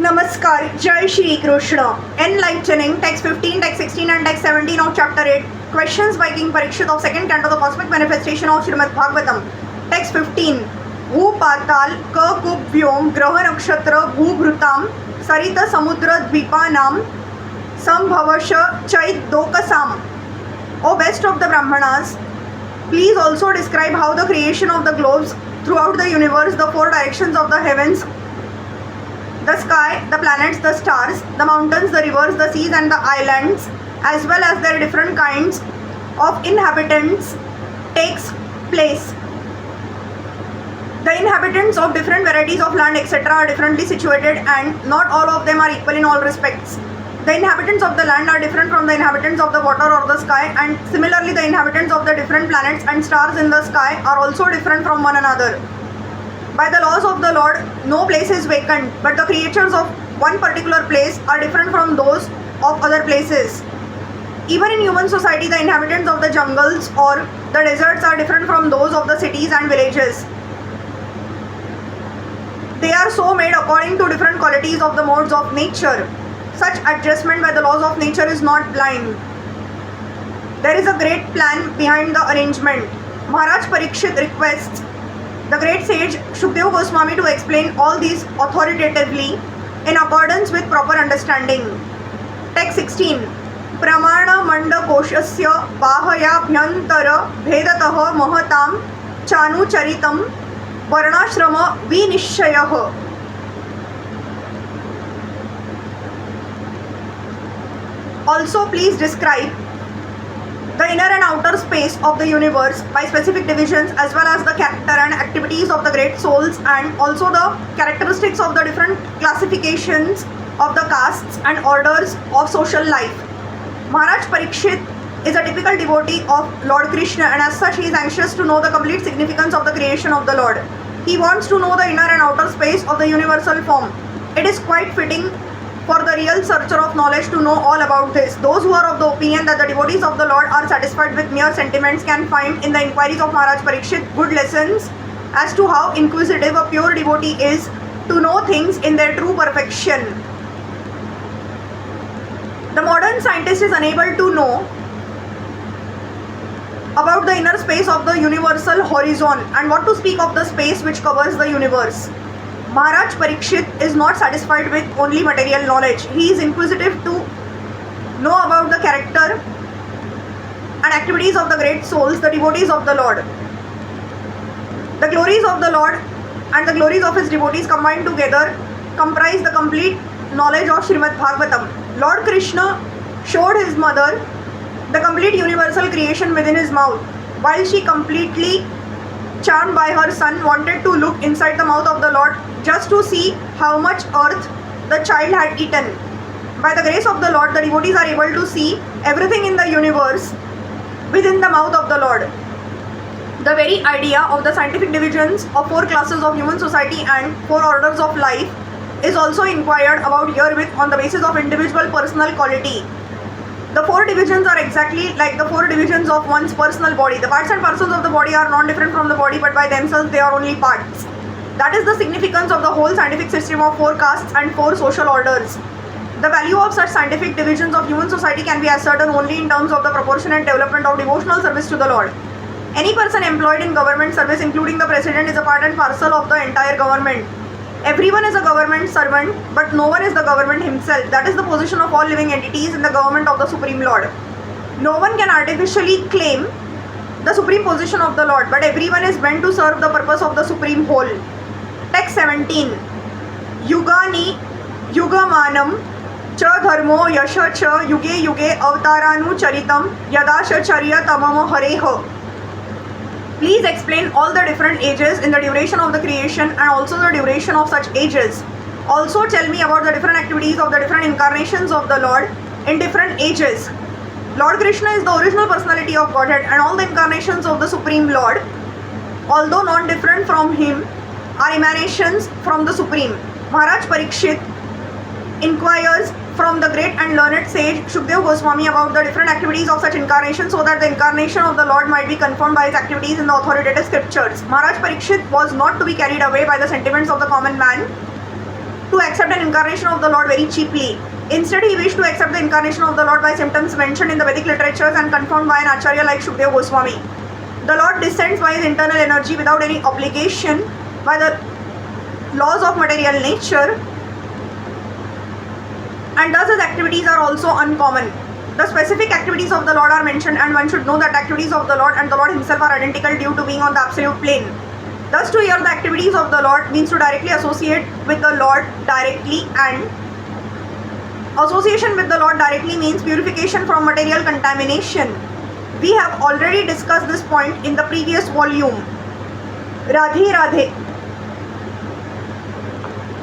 Namaskar, Jai Shri Krishna. Enlightening, text 15, text 16 and text 17 of chapter 8. Questions by King Pariksit of second canto, the cosmic manifestation of Srimad Bhagavatam. Text 15. Bhu Patal, Ka Kup Vyom, Graha Nakshatra, Bhu Bhrutam, Sarita Samudra Dvipanam, Sambhavasha Chait Dokasam. O best of the Brahmanas, please also describe how the creation of the globes throughout the universe, the four directions of the heavens, the sky, the planets, the stars, the mountains, the rivers, the seas and the islands, as well as their different kinds of inhabitants takes place. The inhabitants of different varieties of land etc. are differently situated and not all of them are equal in all respects. The inhabitants of the land are different from the inhabitants of the water or the sky, and similarly the inhabitants of the different planets and stars in the sky are also different from one another. By the laws of the Lord, no place is vacant, but the creatures of one particular place are different from those of other places. Even in human society, the inhabitants of the jungles or the deserts are different from those of the cities and villages. They are so made according to different qualities of the modes of nature. Such adjustment by the laws of nature is not blind. There is a great plan behind the arrangement. Maharaj Pariksit requests the great sage Shukdev Goswami to explain all these authoritatively in accordance with proper understanding. Text 16. Pramana Manda Koshasya Bahaya Bhyantara Bhedatah Mahatam Chanu Charitam Varnashrama Vinishayah. Also, please describe the inner and outer space of the universe by specific divisions, as well as the character and activities of the great souls, and also the characteristics of the different classifications of the castes and orders of social life. Maharaj Pariksit is a typical devotee of Lord Krishna, and as such he is anxious to know the complete significance of the creation of the Lord. He wants to know the inner and outer space of the universal form. It is quite fitting for the real searcher of knowledge to know all about this. Those who are of the opinion that the devotees of the Lord are satisfied with mere sentiments can find in the inquiries of Maharaj Pariksit good lessons as to how inquisitive a pure devotee is to know things in their true perfection. The modern scientist is unable to know about the inner space of the universal horizon, and what to speak of the space which covers the universe. Maharaj Pariksit is not satisfied with only material knowledge. He is inquisitive to know about the character and activities of the great souls, the devotees of the Lord. The glories of the Lord and the glories of his devotees combined together comprise the complete knowledge of Srimad Bhagavatam. Lord Krishna showed his mother the complete universal creation within his mouth, while she, completely charmed by her son, wanted to look inside the mouth of the Lord just to see how much earth the child had eaten. By the grace of the Lord, the devotees are able to see everything in the universe within the mouth of the Lord. The very idea of the scientific divisions of four classes of human society and four orders of life is also inquired about herewith on the basis of individual personal quality. The four divisions are exactly like the four divisions of one's personal body. The parts and parcels of the body are not different from the body, but by themselves they are only parts. That is the significance of the whole scientific system of four castes and four social orders. The value of such scientific divisions of human society can be ascertained only in terms of the proportionate development of devotional service to the Lord. Any person employed in government service, including the president, is a part and parcel of the entire government. Everyone is a government servant, but no one is the government himself. That is the position of all living entities in the government of the Supreme Lord. No one can artificially claim the supreme position of the Lord, but everyone is meant to serve the purpose of the supreme whole. Text 17. Yugani Yugamanam Cha Dharmo Yasha Cha Yuge Yuge Avataranu Charitam Yadasha Charya Tamamo Hareho. Please explain all the different ages in the duration of the creation and also the duration of such ages. Also tell me about the different activities of the different incarnations of the Lord in different ages. Lord Krishna is the original personality of Godhead, and all the incarnations of the Supreme Lord, although not different from him, are emanations from the Supreme. Maharaj Pariksit inquires from the great and learned sage Shukdev Goswami about the different activities of such incarnations, so that the incarnation of the Lord might be confirmed by his activities in the authoritative scriptures. Maharaj Pariksit was not to be carried away by the sentiments of the common man. To accept an incarnation of the Lord very cheaply. Instead, he wished to accept the incarnation of the Lord by symptoms mentioned in the Vedic literatures and confirmed by an Acharya like Shukadeva Goswami. The Lord descends by his internal energy without any obligation by the laws of material nature, and thus his activities are also uncommon. The specific activities of the Lord are mentioned, and one should know that activities of the Lord and the Lord himself are identical due to being on the absolute plane. Thus, to hear the activities of the Lord means to directly associate with the Lord directly, and association with the Lord directly means purification from material contamination. We have already discussed this point in the previous volume. Radhe Radhe.